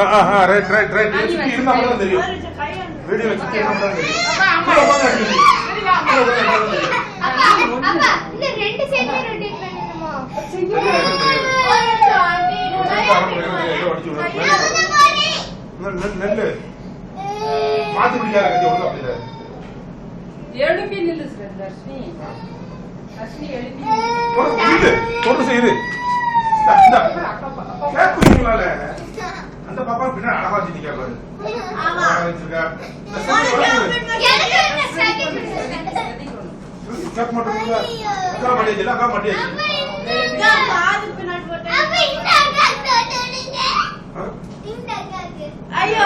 Right right right சுத்தி இருந்தா மட்டும் தெரியும். வீடியோ சுத்தி இருந்தா மட்டும் தெரியும். அப்பா இந்த ரெண்டு சைடுல ரொட்டேட் பண்ணனுமா? நெல்லு மாத்தி பிடிக்காத கட்டி ஒழுங்கா அப்படியே எழுப்பி நில்லு தர்ஷினி. தர்ஷினி எழுப்பி பொண்ணு செய்யுது. கேக்குறீங்களால அந்த பாப்பா பின்ன அழகா வச்சிருக்கா பாரு. வச்சிருக்கா கேட்க மாட்டேங்குது. அக்கா மாட்டேங்குது. அக்கா மாட்டேங்குது. ஐயோ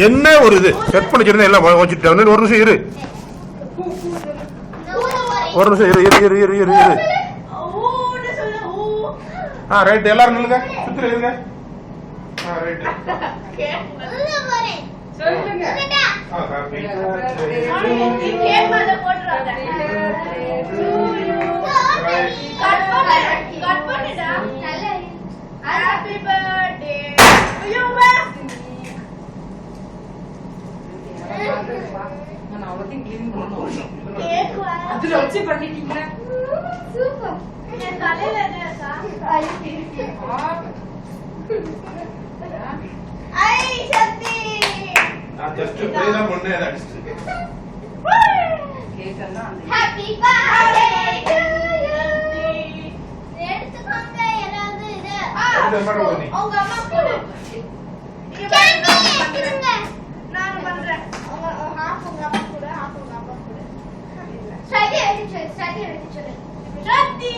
என்ன ஒரு இது செட் பண்ணிச்சிருந்தேன் எல்லாம் வச்சுட்டேன். ஒரு நிமிஷம் இரு, ஒரு நிமிஷம் இரு இரு இரு இரு இரு இரு. ரைட் எல்லாரும் நில்லுங்க, சுத்திர இருங்க. ரைட் சொல்லுங்க. ஹாப்பி பர்த்டே நான் அவ்வளோத்தையும் கிளீன் பண்ணணும். அதுல வச்சு பண்ணிட்டீங்களா? சூப்பர். என் தலையில என்ன ஐ சக்தி நான் ஜஸ்ட் ப்ளே தான் பண்ணேன். தட்ஸ் கேக்கன்னா அந்த ஹாப்பி பர்த்டே டு யூ. எடுத்துக்கோங்க எல்லாரும் இது. உங்க அம்மா கொடு. கேக் எடுத்துங்க. நான் பண்றேன். உங்க ஹாஃப் உங்க அம்மா கொடு, ஹாஃப் உங்க அப்பா கொடு. சரி எடுத்து சொல்லு. சக்தி